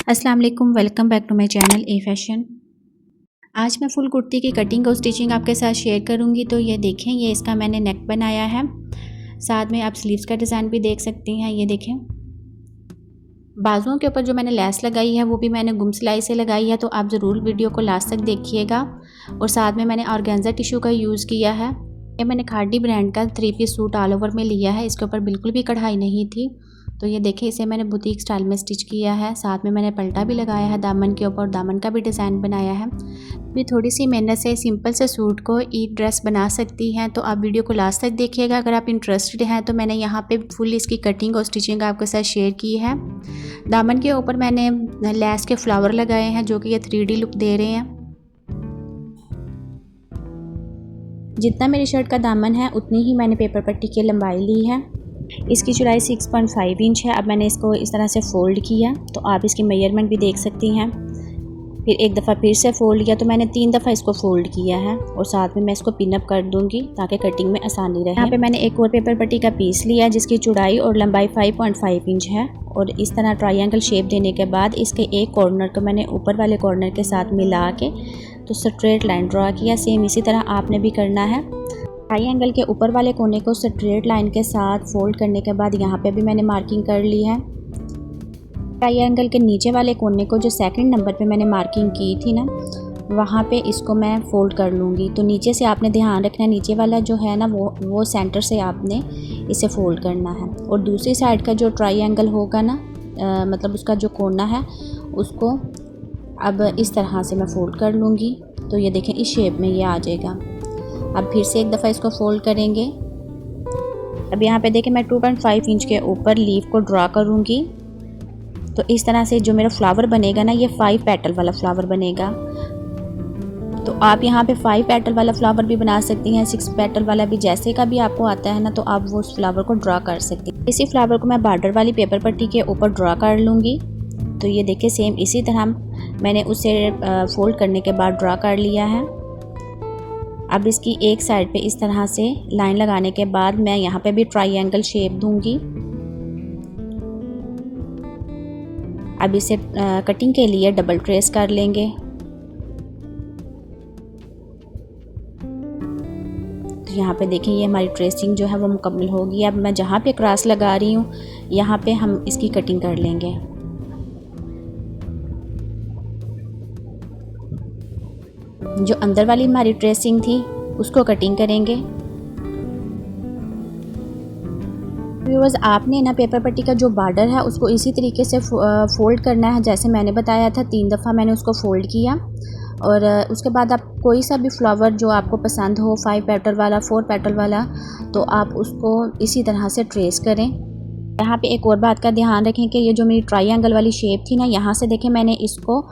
अस्सलाम वालेकुम, welcome back to my channel a fashion. आज मैं फुल कुर्ती की कटिंग और स्टिचिंग आपके साथ शेयर करूंगी। तो ये देखें, ये इसका मैंने नेक बनाया है, साथ में आप स्लीव्स का डिज़ाइन भी देख सकती हैं। ये देखें, बाजुओं के ऊपर जो मैंने लेस लगाई है वो भी मैंने गुम सिलाई से लगाई है, तो आप ज़रूर वीडियो को लास्ट तक देखिएगा। और साथ में मैंने ऑर्गेन्जा टिश्यू का यूज़ किया है। ये मैंने खादी ब्रांड का 3 पीस सूट ऑल ओवर में लिया है, इसके ऊपर बिल्कुल भी कढ़ाई नहीं थी। तो ये देखें, इसे मैंने बुटीक स्टाइल में स्टिच किया है, साथ में मैंने पल्टा भी लगाया है दामन के ऊपर, दामन का भी डिज़ाइन बनाया है। भी थोड़ी सी मेहनत से सिंपल से सूट को एक ड्रेस बना सकती हैं, तो आप वीडियो को लास्ट तक देखिएगा। अगर आप इंटरेस्टेड हैं तो मैंने यहाँ पे फुल इसकी कटिंग और स्टिचिंग आपके साथ शेयर की है। दामन के ऊपर मैंने लेस के फ्लावर लगाए हैं जो कि ये 3D लुक दे रहे हैं। जितना मेरी शर्ट का दामन है उतनी ही मैंने पेपर पट्टी की लंबाई ली है। इसकी चौड़ाई 6.5 इंच है। अब मैंने इसको इस तरह से फ़ोल्ड किया, तो आप इसकी मेजरमेंट भी देख सकती हैं। फिर एक दफ़ा फिर से फ़ोल्ड किया, तो मैंने 3 दफ़ा इसको फ़ोल्ड किया है। और साथ में मैं इसको पिन अप कर दूंगी ताकि कटिंग में आसानी रहे। यहाँ पे मैंने एक और पेपर पट्टी का पीस लिया जिसकी चौड़ाई और लंबाई 5.5 इंच है। और इस तरह ट्रायंगल शेप देने के बाद इसके एक कॉर्नर को मैंने ऊपर वाले कॉर्नर के साथ मिला के तो स्ट्रेट लाइन ड्रा किया। सेम इसी तरह आपने भी करना है। ट्रायंगल के ऊपर वाले कोने को स्ट्रेट लाइन के साथ फोल्ड करने के बाद यहाँ पे भी मैंने मार्किंग कर ली है। ट्रायंगल के नीचे वाले कोने को जो सेकंड नंबर पे मैंने मार्किंग की थी ना, वहाँ पे इसको मैं फोल्ड कर लूँगी। तो नीचे से आपने ध्यान रखना है, नीचे वाला जो है ना वो सेंटर से आपने इसे फोल्ड करना है। और दूसरी साइड का जो ट्रायंगल होगा ना, मतलब उसका जो कोना है उसको अब इस तरह से मैं फोल्ड कर लूँगी। तो ये देखें, इस शेप में ये आ जाएगा। अब फिर से एक दफ़ा इसको फोल्ड करेंगे। अब यहाँ पे देखें, मैं 2.5 इंच के ऊपर लीफ को ड्रा करूँगी। तो इस तरह से जो मेरा फ्लावर बनेगा ना, ये 5 पेटल वाला फ्लावर बनेगा। तो आप यहाँ पे 5 पेटल वाला फ्लावर भी बना सकती हैं, 6 पेटल वाला भी, जैसे का भी आपको आता है ना, तो आप वो उस फ्लावर को ड्रा कर सकती हैं। इसी फ्लावर को मैं बॉर्डर वाली पेपर पट्टी के ऊपर ड्रा कर लूँगी। तो ये देखिए, सेम इसी तरह मैंने उसे फोल्ड करने के बाद ड्रा कर लिया है। अब इसकी एक साइड पे इस तरह से लाइन लगाने के बाद मैं यहाँ पे भी ट्रायंगल शेप दूंगी। अब इसे कटिंग के लिए डबल ट्रेस कर लेंगे। तो यहाँ पे देखें, ये हमारी ट्रेसिंग जो है वो मुकम्मल होगी। अब मैं जहाँ पे क्रॉस लगा रही हूँ यहाँ पे हम इसकी कटिंग कर लेंगे। जो अंदर वाली हमारी ट्रेसिंग थी उसको कटिंग करेंगे। व्यूअर्स, आपने ना पेपर पट्टी का जो बॉर्डर है उसको इसी तरीके से फोल्ड करना है जैसे मैंने बताया था। 3 दफ़ा मैंने उसको फोल्ड किया। और उसके बाद आप कोई सा भी फ्लावर जो आपको पसंद हो, 5 पेटल वाला, 4 पेटल वाला, तो आप उसको इसी तरह से ट्रेस करें। यहाँ पे एक और बात का ध्यान रखें कि ये जो मेरी ट्रायंगल वाली शेप थी ना, यहाँ से देखें मैंने इसको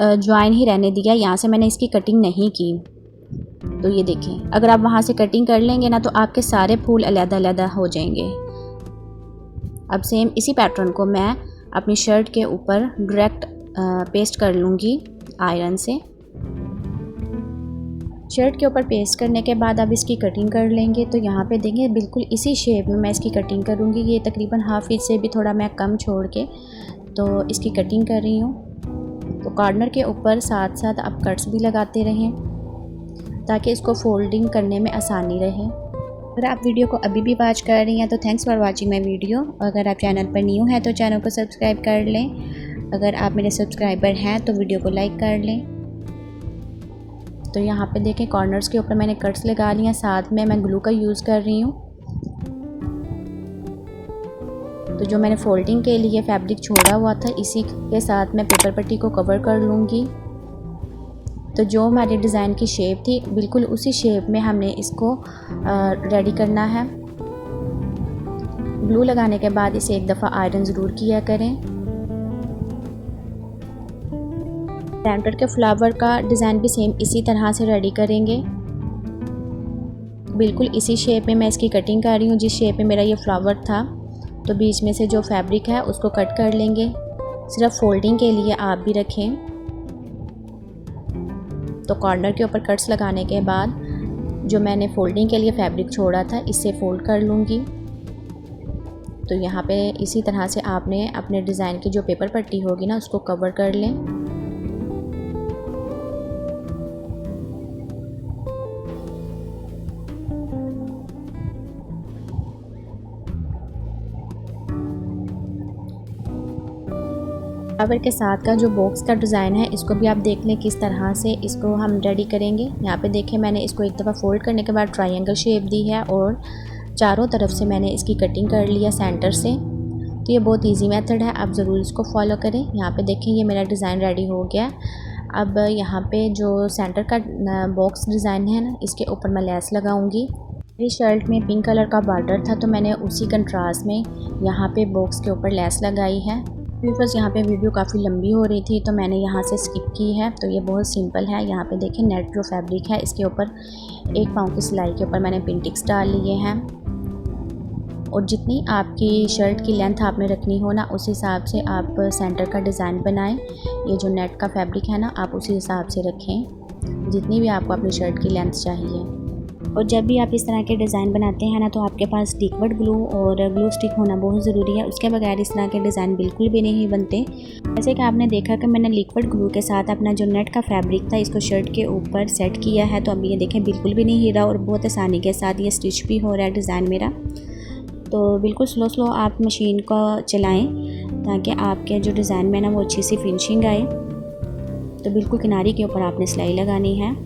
ज्वाइन ही रहने दिया, यहाँ से मैंने इसकी कटिंग नहीं की। तो ये देखें, अगर आप वहाँ से कटिंग कर लेंगे ना तो आपके सारे फूल अलग-अलग हो जाएंगे। अब सेम इसी पैटर्न को मैं अपनी शर्ट के ऊपर डायरेक्ट पेस्ट कर लूँगी आयरन से। शर्ट के ऊपर पेस्ट करने के बाद अब इसकी कटिंग कर लेंगे। तो यहाँ पे देंगे, बिल्कुल इसी शेप में मैं इसकी कटिंग करूँगी। ये तकरीबन हाफ इंच से भी थोड़ा मैं कम छोड़ के तो इसकी कटिंग कर रही हूँ। तो कॉर्नर के ऊपर साथ साथ आप कट्स भी लगाते रहें ताकि इसको फोल्डिंग करने में आसानी रहे। अगर आप वीडियो को अभी भी वॉच कर रही हैं तो thanks for watching my video. अगर आप चैनल पर न्यू हैं तो चैनल को सब्सक्राइब कर लें। अगर आप मेरे सब्सक्राइबर हैं तो वीडियो को लाइक कर लें। तो यहाँ पे देखें, कॉर्नर्स के ऊपर मैंने कट्स लगा लिया, साथ में मैं ग्लू का यूज़ कर रही हूँ। तो जो मैंने फोल्डिंग के लिए फैब्रिक छोड़ा हुआ था, इसी के साथ मैं पेपर पट्टी को कवर कर लूँगी। तो जो हमारे डिज़ाइन की शेप थी बिल्कुल उसी शेप में हमने इसको रेडी करना है। ग्लू लगाने के बाद इसे एक दफ़ा आयरन ज़रूर किया करें। सेंटर के फ्लावर का डिज़ाइन भी सेम इसी तरह से रेडी करेंगे। बिल्कुल इसी शेप में मैं इसकी कटिंग कर रही हूँ जिस शेप में मेरा ये फ्लावर था। तो बीच में से जो फैब्रिक है उसको कट कर लेंगे। सिर्फ फोल्डिंग के लिए आप भी रखें। तो कॉर्नर के ऊपर कट्स लगाने के बाद जो मैंने फोल्डिंग के लिए फैब्रिक छोड़ा था इससे फोल्ड कर लूँगी। तो यहाँ पे इसी तरह से आपने अपने डिज़ाइन की जो पेपर पट्टी होगी ना उसको कवर कर लें। फ्लावर के साथ का जो बॉक्स का डिज़ाइन है इसको भी आप देख लें किस तरह से इसको हम रेडी करेंगे। यहाँ पे देखें मैंने इसको एक दफ़ा फोल्ड करने के बाद ट्रायंगल शेप दी है और चारों तरफ से मैंने इसकी कटिंग कर लिया सेंटर से। तो ये बहुत इजी मेथड है, आप ज़रूर इसको फॉलो करें। यहाँ पे देखें ये मेरा डिज़ाइन रेडी हो गया। अब यहाँ पे जो सेंटर का बॉक्स डिज़ाइन है ना इसके ऊपर मैं लेस लगाऊंगी। मेरी शर्ट में पिंक कलर का बॉर्डर था तो मैंने उसी कंट्रास्ट में यहाँ पे बॉक्स के ऊपर लेस लगाई है। बस यहाँ पे वीडियो काफ़ी लंबी हो रही थी तो मैंने यहाँ से स्किप की है। तो ये बहुत सिंपल है। यहाँ पे देखें नेट जो फैब्रिक है इसके ऊपर 1 पाँव की सिलाई के ऊपर मैंने पिन टिक्स डाल लिए हैं और जितनी आपकी शर्ट की लेंथ आपने रखनी हो ना उस हिसाब से आप सेंटर का डिज़ाइन बनाएं। ये जो नेट का फैब्रिक है ना आप उसी हिसाब से रखें जितनी भी आपको अपनी शर्ट की लेंथ चाहिए। और जब भी आप इस तरह के डिज़ाइन बनाते हैं ना तो आपके पास लिक्विड ग्लू और ग्लू स्टिक होना बहुत ज़रूरी है। उसके बगैर इस तरह के डिज़ाइन बिल्कुल भी नहीं बनते। जैसे कि आपने देखा कि मैंने लिक्विड ग्लू के साथ अपना जो नेट का फैब्रिक था इसको शर्ट के ऊपर सेट किया है। तो अब ये देखें बिल्कुल भी नहीं हिला और बहुत आसानी के साथ ये स्टिच भी हो रहा है डिज़ाइन मेरा। तो बिल्कुल स्लो आप मशीन को चलाएं ताकि आपके जो डिज़ाइन में ना वो अच्छी सी फिनिशिंग आए। तो बिल्कुल किनारे के ऊपर आपने सिलाई लगानी है।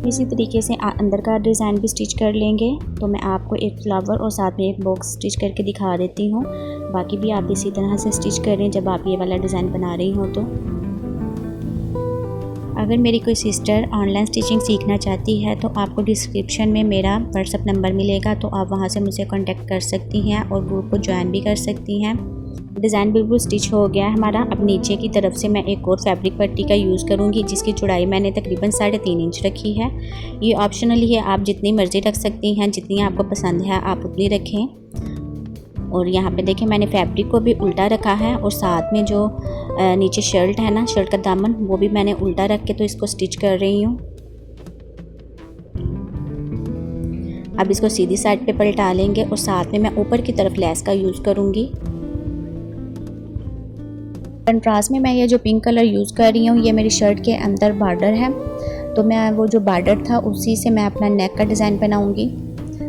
इसी तरीके से अंदर का डिज़ाइन भी स्टिच कर लेंगे। तो मैं आपको एक फ्लावर और साथ में एक बॉक्स स्टिच करके दिखा देती हूँ। बाकी भी आप इसी तरह से स्टिच करें जब आप ये वाला डिज़ाइन बना रही हो। तो अगर मेरी कोई सिस्टर ऑनलाइन स्टिचिंग सीखना चाहती है तो आपको डिस्क्रिप्शन में मेरा व्हाट्सअप नंबर मिलेगा, तो आप वहां से मुझसे कांटेक्ट कर सकती हैं और ग्रुप को ज्वाइन भी कर सकती हैं। डिज़ाइन बिल्कुल स्टिच हो गया है हमारा। अब नीचे की तरफ से मैं एक और फैब्रिक पट्टी का यूज़ करूँगी जिसकी चौड़ाई मैंने तकरीबन 3.5 इंच रखी है। ये ऑप्शनली है, आप जितनी मर्ज़ी रख सकती हैं, जितनी आपको पसंद है आप उतनी रखें। और यहाँ पे देखें मैंने फैब्रिक को भी उल्टा रखा है और साथ में जो नीचे शर्ट है ना, शर्ट का दामन, वो भी मैंने उल्टा रख के तो इसको स्टिच कर रही हूँ। अब इसको सीधी साइड पे पलटा लेंगे और साथ में मैं ऊपर की तरफ लेस का यूज़ करूँगी। कंट्रास्ट में मैं ये जो पिंक कलर यूज़ कर रही हूँ ये मेरी शर्ट के अंदर बॉर्डर है, तो मैं वो जो बॉर्डर था उसी से मैं अपना नेक का डिज़ाइन बनाऊँगी।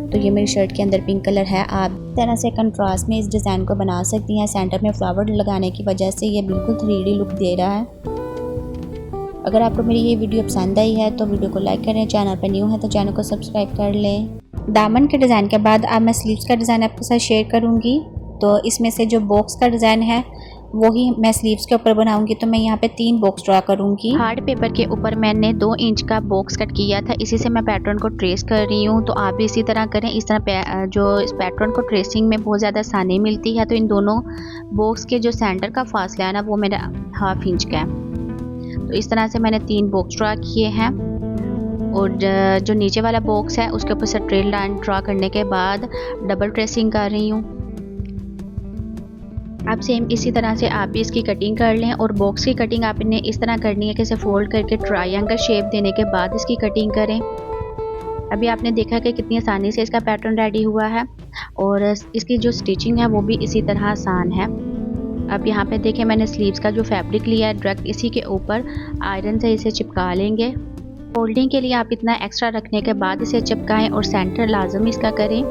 तो ये मेरी शर्ट के अंदर पिंक कलर है। आप इस तरह से कंट्रास्ट में इस डिज़ाइन को बना सकती हैं। सेंटर में फ्लावर लगाने की वजह से ये बिल्कुल 3D लुक दे रहा है। अगर आपको मेरी ये वीडियो पसंद आई है तो वीडियो को लाइक करें, चैनल पर न्यू है तो चैनल को सब्सक्राइब कर लें। दामन के डिज़ाइन के बाद अब मैं स्लीव्स का डिज़ाइन आपके साथ शेयर करूँगी। तो इसमें से जो बॉक्स का डिज़ाइन है वही मैं स्लीव्स के ऊपर बनाऊंगी। तो मैं यहाँ पे 3 बॉक्स ड्रा करूंगी। हार्ड पेपर के ऊपर मैंने 2 इंच का बॉक्स कट किया था, इसी से मैं पैटर्न को ट्रेस कर रही हूँ। तो आप भी इसी तरह करें। इस तरह जो इस पैटर्न को ट्रेसिंग में बहुत ज़्यादा आसानी मिलती है। तो इन दोनों बॉक्स के जो सेंटर का फासला है ना वो मेरा 1/2 इंच का है। तो इस तरह से मैंने 3 बॉक्स ड्रा किए हैं और जो नीचे वाला बॉक्स है उसके ऊपर से ट्रेल लाइन ड्रा करने के बाद डबल ट्रेसिंग कर रही हूँ। आप सेम इसी तरह से आप भी इसकी कटिंग कर लें। और बॉक्स की कटिंग आपने इस तरह करनी है कि इसे फोल्ड करके ट्रायंगल शेप देने के बाद इसकी कटिंग करें। अभी आपने देखा कि कितनी आसानी से इसका पैटर्न रेडी हुआ है और इसकी जो स्टिचिंग है वो भी इसी तरह आसान है। अब यहाँ पे देखें मैंने स्लीव्स का जो फैब्रिक लिया है डायरेक्ट इसी के ऊपर आयरन से इसे चिपका लेंगे। फोल्डिंग के लिए आप इतना एक्स्ट्रा रखने के बाद इसे चिपकाएं और सेंटर लाजम इसका करें।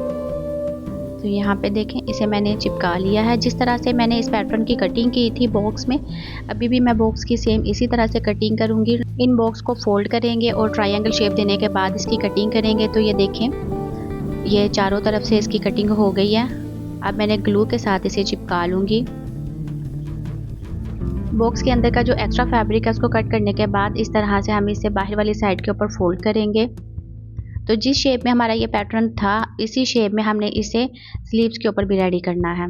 तो यहाँ पे देखें इसे मैंने चिपका लिया है। जिस तरह से मैंने इस पैटर्न की कटिंग की थी बॉक्स में, अभी भी मैं बॉक्स की सेम इसी तरह से कटिंग करूँगी। इन बॉक्स को फोल्ड करेंगे और ट्रायंगल शेप देने के बाद इसकी कटिंग करेंगे। तो ये देखें ये चारों तरफ से इसकी कटिंग हो गई है। अब मैंने ग्लू के साथ इसे चिपका लूँगी। बॉक्स के अंदर का जो एक्स्ट्रा फैब्रिक है उसको कट करने के बाद इस तरह से हम इसे बाहर वाली साइड के ऊपर फोल्ड करेंगे। तो जिस शेप में हमारा ये पैटर्न था इसी शेप में हमने इसे स्लीव्स के ऊपर भी रेडी करना है।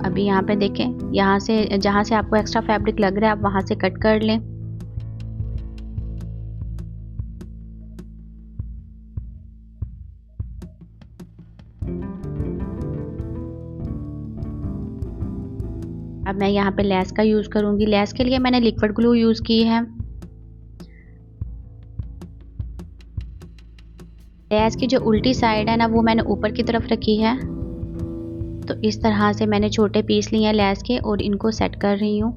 अभी यहाँ पे देखें यहाँ से जहाँ से आपको एक्स्ट्रा फैब्रिक लग रहा है आप वहाँ से कट कर लें। अब मैं यहाँ पे लेस का यूज़ करूँगी। लेस के लिए मैंने लिक्विड ग्लू यूज़ की है। लेस की जो उल्टी साइड है ना वो मैंने ऊपर की तरफ रखी है तो इस तरह से मैंने छोटे पीस लिए हैं लेस के और इनको सेट कर रही हूँ।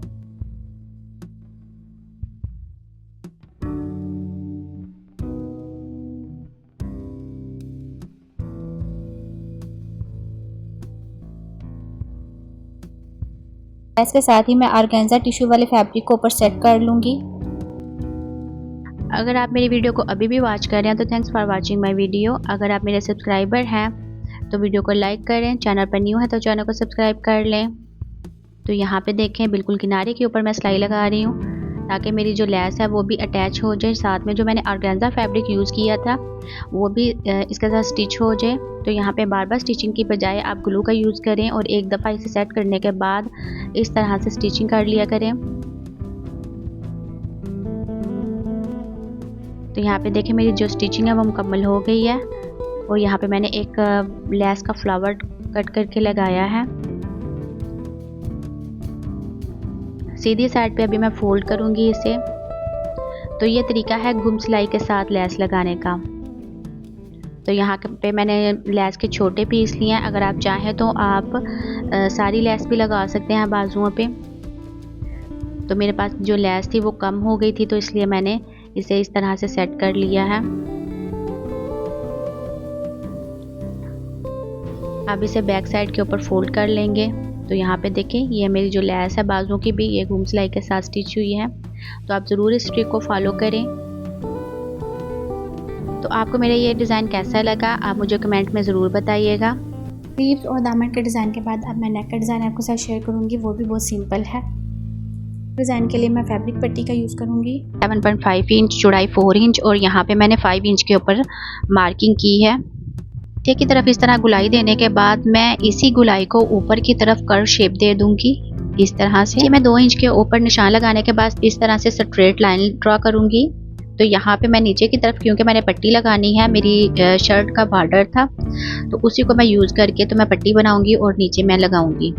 इसके साथ ही मैं ऑर्गेन्जा टिश्यू वाले फैब्रिक को ऊपर सेट कर लूँगी। अगर आप मेरी वीडियो को अभी भी वॉच कर रहे हैं तो thanks for watching my video. अगर आप मेरे सब्सक्राइबर हैं तो वीडियो को लाइक करें, चैनल पर न्यू है तो चैनल को सब्सक्राइब कर लें। तो यहाँ पे देखें बिल्कुल किनारे के ऊपर मैं सिलाई लगा रही हूँ ताकि मेरी जो लेस है वो भी अटैच हो जाए, साथ में जो मैंने ऑर्गेन्जा फैब्रिक यूज़ किया था वो भी इसके साथ स्टिच हो जाए। तो यहाँ पे बार बार स्टिचिंग की बजाय आप ग्लू का यूज़ करें और एक दफ़ा इसे सेट करने के बाद इस तरह से स्टिचिंग कर लिया करें। तो यहाँ पे देखें मेरी जो स्टिचिंग है वो मुकम्मल हो गई है और यहाँ पे मैंने एक लेस का फ्लावर कट करके लगाया है। सीधी साइड पे अभी मैं फोल्ड करूँगी इसे। तो ये तरीका है गुम सिलाई के साथ लेस लगाने का। तो यहाँ पे मैंने लेस के छोटे पीस लिए हैं। अगर आप चाहें तो आप सारी लेस भी लगा सकते हैं बाजुओं पे। तो मेरे पास जो लेस थी वो कम हो गई थी तो इसलिए मैंने इसे इस तरह से सेट कर लिया है। अब इसे बैक साइड के ऊपर फोल्ड कर लेंगे। तो यहाँ पे देखें ये मेरी जो लेस है बाजुओं की भी ये गुम सिलाई के साथ स्टिच हुई है। तो आप ज़रूर इस ट्रिक को फॉलो करें। तो आपको मेरा ये डिज़ाइन कैसा लगा आप मुझे कमेंट में ज़रूर बताइएगा। स्लीव्स और दामन के डिज़ाइन के बाद अब मैं नेक का डिज़ाइन आपके साथ शेयर करूँगी, वो भी बहुत सिंपल है। डिज़ाइन के लिए मैं फैब्रिक पट्टी का यूज़ करूँगी। 7.5 इंच चौड़ाई 4 इंच और यहाँ पे मैंने 5 इंच के ऊपर मार्किंग की है। नीचे की तरफ इस तरह गुलाई देने के बाद मैं इसी गुलाई को ऊपर की तरफ कर्व शेप दे दूंगी इस तरह से। मैं 2 इंच के ऊपर निशान लगाने के बाद इस तरह से स्ट्रेट लाइन ड्रॉ करूंगी। तो यहाँ पे मैं नीचे की तरफ क्योंकि मैंने पट्टी लगानी है, मेरी शर्ट का बॉर्डर था तो उसी को मैं यूज़ करके तो मैं पट्टी बनाऊंगी और नीचे मैं लगाऊंगी।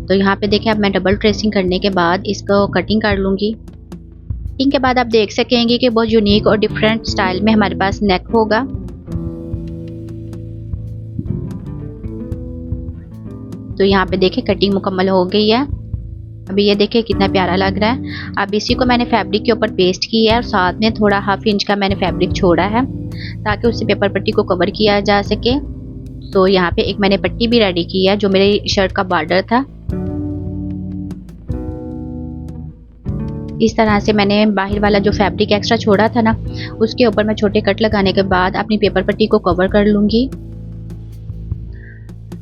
तो यहाँ पे देखिए अब मैं डबल ट्रेसिंग करने के बाद इसको कटिंग कर लूँगी। कटिंग के बाद आप देख सकेंगे कि बहुत यूनिक और डिफरेंट स्टाइल में हमारे पास नेक होगा। तो यहाँ पे देखें कटिंग मुकम्मल हो गई है। अभी ये देखें कितना प्यारा लग रहा है। अब इसी को मैंने फैब्रिक के ऊपर पेस्ट किया है और साथ में थोड़ा 1/2 इंच का मैंने फैब्रिक छोड़ा है ताकि उससे पेपर पट्टी को कवर किया जा सके। तो यहाँ पे एक मैंने पट्टी भी रेडी की है जो मेरी शर्ट का बॉर्डर था। इस तरह से मैंने बाहर वाला जो फैब्रिक एक्स्ट्रा छोड़ा था ना उसके ऊपर मैं छोटे कट लगाने के बाद अपनी पेपर पट्टी को कवर कर लूँगी।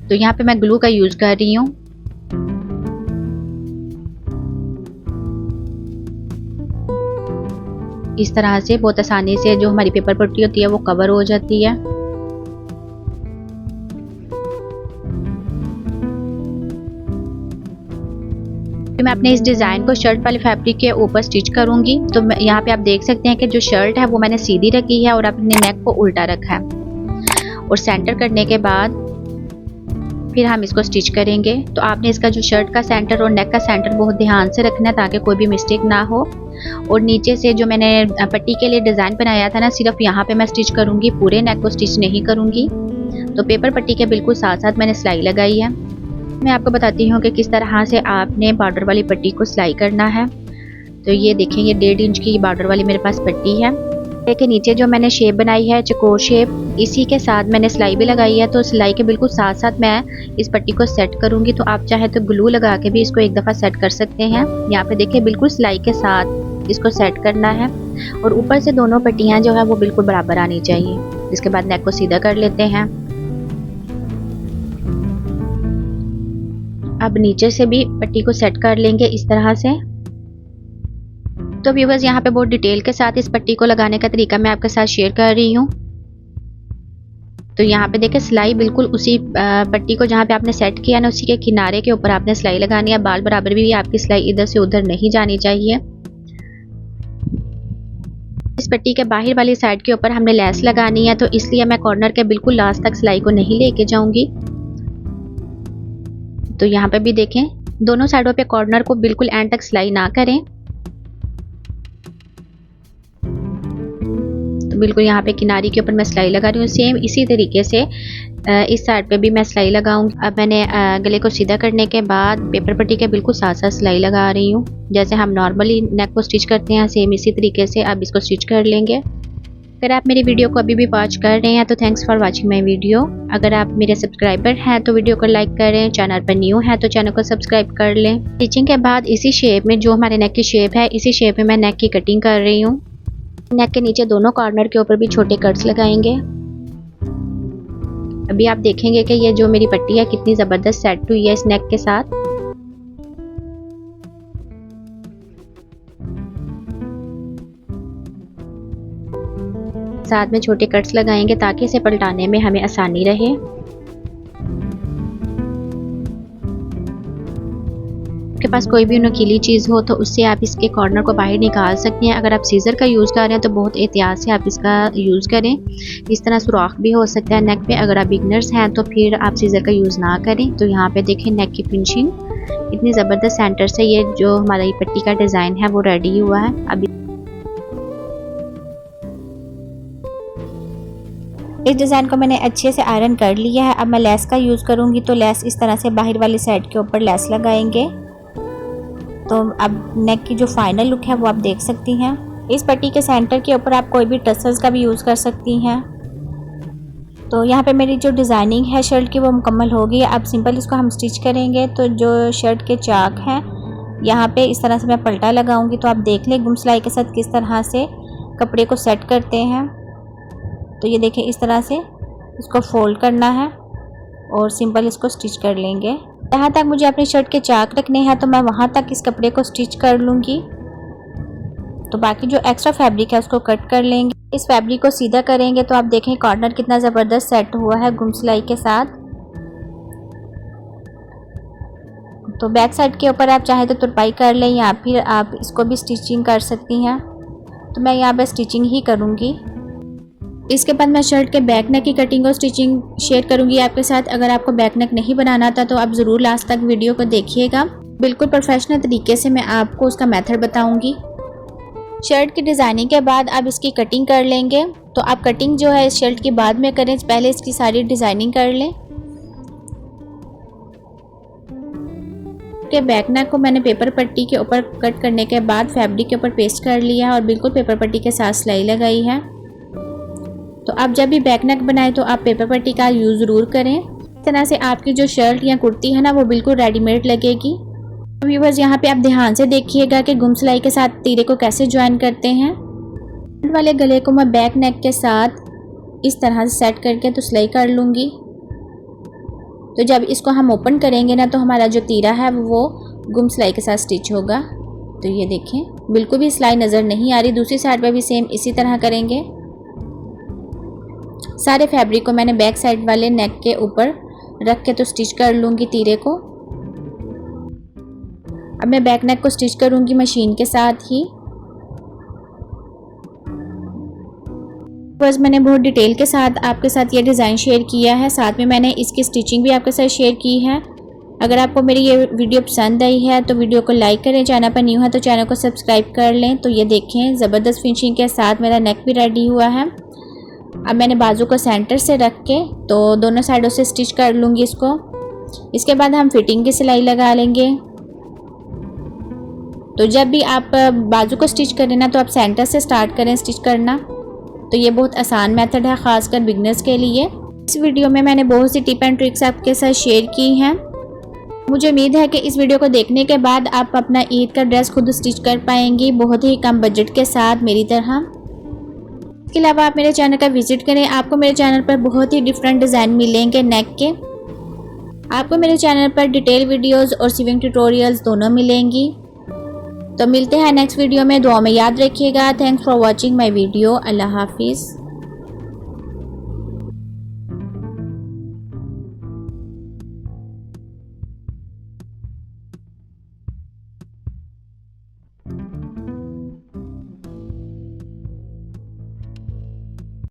तो यहाँ पे मैं ग्लू का यूज़ कर रही हूँ। इस तरह से बहुत आसानी से जो हमारी पेपर पट्टी होती है वो कवर हो जाती है। मैं अपने इस डिज़ाइन को शर्ट वाले फैब्रिक के ऊपर स्टिच करूंगी। तो यहाँ पे आप देख सकते हैं कि जो शर्ट है वो मैंने सीधी रखी है और अपने नेक को उल्टा रखा है और सेंटर करने के बाद फिर हम इसको स्टिच करेंगे। तो आपने इसका जो शर्ट का सेंटर और नेक का सेंटर बहुत ध्यान से रखना है ताकि कोई भी मिस्टेक ना हो। और नीचे से जो मैंने पट्टी के लिए डिज़ाइन बनाया था ना सिर्फ यहाँ पे मैं स्टिच करूँगी, पूरे नेक को स्टिच नहीं करूँगी। तो पेपर पट्टी के बिल्कुल साथ साथ मैंने सिलाई लगाई है। मैं आपको बताती हूँ कि किस तरह से आपने बॉर्डर वाली पट्टी को सिलाई करना है। तो ये देखें ये 1.5 इंच की बॉर्डर वाली मेरे पास पट्टी है। के नीचे जो मैंने शेप बनाई है चकोर शेप, इसी के साथ मैंने सिलाई भी लगाई है। तो सिलाई के बिल्कुल साथ साथ मैं इस पट्टी को सेट करूंगी। तो आप चाहे तो ग्लू लगा के भी इसको एक दफ़ा सेट कर सकते हैं। यहाँ पे देखिए बिल्कुल सिलाई के साथ इसको सेट करना है और ऊपर से दोनों पट्टियाँ जो है वो बिल्कुल बराबर आनी चाहिए। इसके बाद नेक को सीधा कर लेते हैं। अब नीचे से भी पट्टी को सेट कर लेंगे इस तरह से। तो व्यूअर्स यहाँ पे बहुत डिटेल के साथ इस पट्टी को लगाने का तरीका मैं आपके साथ शेयर कर रही हूँ। तो यहाँ पे देखिए सिलाई बिल्कुल उसी पट्टी को जहाँ पे आपने सेट किया ना उसी के किनारे के ऊपर आपने सिलाई लगानी है। बाल बराबर भी आपकी सिलाई इधर से उधर नहीं जानी चाहिए। इस पट्टी के बाहर वाली साइड के ऊपर हमने लेस लगानी है तो इसलिए मैं कॉर्नर के बिल्कुल लास्ट तक सिलाई को नहीं लेके जाऊंगी। तो यहाँ पे भी देखें दोनों साइडों पे कॉर्नर को बिल्कुल एंड तक सिलाई ना करें। तो बिल्कुल यहाँ पे किनारी के ऊपर मैं सिलाई लगा रही हूँ। सेम इसी तरीके से इस साइड पे भी मैं सिलाई लगाऊंगी। अब मैंने गले को सीधा करने के बाद पेपर पट्टी के बिल्कुल साथ साथ सिलाई लगा रही हूँ। जैसे हम नॉर्मली नेक को स्टिच करते हैं सेम इसी तरीके से अब इसको स्टिच कर लेंगे। अगर आप मेरी वीडियो को अभी भी वॉच कर रहे हैं तो thanks for watching my video. अगर आप मेरे सब्सक्राइबर हैं तो वीडियो को लाइक करें, चैनल पर न्यू है तो चैनल को सब्सक्राइब कर लें। स्टिचिंग के बाद इसी शेप में जो हमारे नेक की शेप है इसी शेप में मैं नेक की कटिंग कर रही हूँ। नेक के नीचे दोनों कॉर्नर के ऊपर भी छोटे कट्स लगाएंगे। अभी आप देखेंगे कि ये जो मेरी पट्टी है कितनी ज़बरदस्त सेट हुई है इस नेक के साथ। साथ में छोटे कट्स लगाएंगे ताकि इसे पलटाने में हमें आसानी रहे। आपके पास कोई भी नुकीली चीज़ हो तो उससे आप इसके कॉर्नर को बाहर निकाल सकते हैं। अगर आप सीज़र का यूज़ कर रहे हैं तो बहुत एहतियात से आप इसका यूज़ करें। इस तरह सुराख भी हो सकता है नेक पे। अगर आप बिगनर्स हैं तो फिर आप सीज़र का यूज़ ना करें। तो यहाँ पे देखें नेक की फिनिशिंग इतनी ज़बरदस्त सेंटर से ये जो हमारा ये पट्टी का डिज़ाइन है वो रेडी हुआ है। अभी इस डिज़ाइन को मैंने अच्छे से आयरन कर लिया है। अब मैं लेस का यूज़ करूँगी तो लेस इस तरह से बाहर वाली साइड के ऊपर लेस लगाएंगे। तो अब नेक की जो फाइनल लुक है वो आप देख सकती हैं। इस पट्टी के सेंटर के ऊपर आप कोई भी टसल्स का भी यूज़ कर सकती हैं। तो यहाँ पे मेरी जो डिज़ाइनिंग है शर्ट की वो मुकम्मल हो गई है। अब सिंपल इसको हम स्टिच करेंगे। तो जो शर्ट के चाक हैं यहाँ पे इस तरह से मैं पलटा लगाऊंगी। तो आप देख लें गुम सिलाई के साथ किस तरह से कपड़े को सेट करते हैं। तो ये देखें इस तरह से इसको फोल्ड करना है और सिंपल इसको स्टिच कर लेंगे। जहाँ तक मुझे अपनी शर्ट के चाक रखने हैं तो मैं वहाँ तक इस कपड़े को स्टिच कर लूँगी। तो बाकी जो एक्स्ट्रा फैब्रिक है उसको कट कर लेंगे। इस फैब्रिक को सीधा करेंगे तो आप देखें कॉर्नर कितना ज़बरदस्त सेट हुआ है गुम सिलाई के साथ। तो बैक साइड के ऊपर आप चाहे तो तुरपाई कर लें या फिर आप इसको भी स्टिचिंग कर सकती हैं। तो मैं यहाँ पर स्टिचिंग ही करूँगी। इसके बाद मैं शर्ट के बैक नेक की कटिंग और स्टिचिंग शेयर करूंगी आपके साथ। अगर आपको बैक नेक नहीं बनाना था तो आप ज़रूर लास्ट तक वीडियो को देखिएगा। बिल्कुल प्रोफेशनल तरीके से मैं आपको उसका मेथड बताऊंगी। शर्ट की डिज़ाइनिंग के बाद आप इसकी कटिंग कर लेंगे। तो आप कटिंग जो है इस शर्ट की बाद में करें, पहले इसकी सारी डिज़ाइनिंग कर लें। के बैक नेक को मैंने पेपर पट्टी के ऊपर कट करने के बाद फैब्रिक के ऊपर पेस्ट कर लिया है और बिल्कुल पेपर पट्टी के साथ सिलाई लगाई है। तो आप जब भी बैक नेक बनाएं तो आप पेपर पट्टी का यूज़ ज़रूर करें। इस तरह से आपकी जो शर्ट या कुर्ती है ना वो बिल्कुल रेडीमेड लगेगी। व्यूअर्स यहाँ पे आप ध्यान से देखिएगा कि गुम सिलाई के साथ तीरे को कैसे ज्वाइन करते हैं। फ्रंट वाले गले को मैं बैक नेक के साथ इस तरह से सेट करके तो सिलाई कर लूँगी। तो जब इसको हम ओपन करेंगे ना तो हमारा जो तीरा है वो गुम सिलाई के साथ स्टिच होगा। तो ये देखें बिल्कुल भी सिलाई नज़र नहीं आ रही। दूसरी साइड पर भी सेम इसी तरह करेंगे। सारे फैब्रिक को मैंने बैक साइड वाले नेक के ऊपर रख के तो स्टिच कर लूँगी तीरे को। अब मैं बैक नेक को स्टिच करूँगी मशीन के साथ ही। बस मैंने बहुत डिटेल के साथ आपके साथ ये डिज़ाइन शेयर किया है। साथ में मैंने इसकी स्टिचिंग भी आपके साथ शेयर की है। अगर आपको मेरी ये वीडियो पसंद आई है तो वीडियो को लाइक करें। चैनल पर न्यू है तो चैनल को सब्सक्राइब कर लें। तो ये देखें ज़बरदस्त फिनिशिंग के साथ मेरा नेक भी रेडी हुआ है। अब मैंने बाजू को सेंटर से रख के तो दोनों साइडों से स्टिच कर लूँगी इसको। इसके बाद हम फिटिंग की सिलाई लगा लेंगे। तो जब भी आप बाजू को स्टिच करें ना तो आप सेंटर से स्टार्ट करें स्टिच करना। तो ये बहुत आसान मेथड है ख़ासकर बिगनर्स के लिए। इस वीडियो में मैंने बहुत सी टिप एंड ट्रिक्स आपके साथ शेयर की हैं। मुझे उम्मीद है कि इस वीडियो को देखने के बाद आप अपना ईद का ड्रेस खुद स्टिच कर पाएंगी बहुत ही कम बजट के साथ मेरी तरह। इसके अलावा आप मेरे चैनल का विजिट करें। आपको मेरे चैनल पर बहुत ही डिफरेंट डिज़ाइन मिलेंगे नेक के। आपको मेरे चैनल पर डिटेल वीडियोस और सिविंग ट्यूटोरियल्स दोनों मिलेंगी। तो मिलते हैं नेक्स्ट वीडियो में। दुआ में याद रखिएगा। Thanks for watching my video. अल्लाह हाफिज़।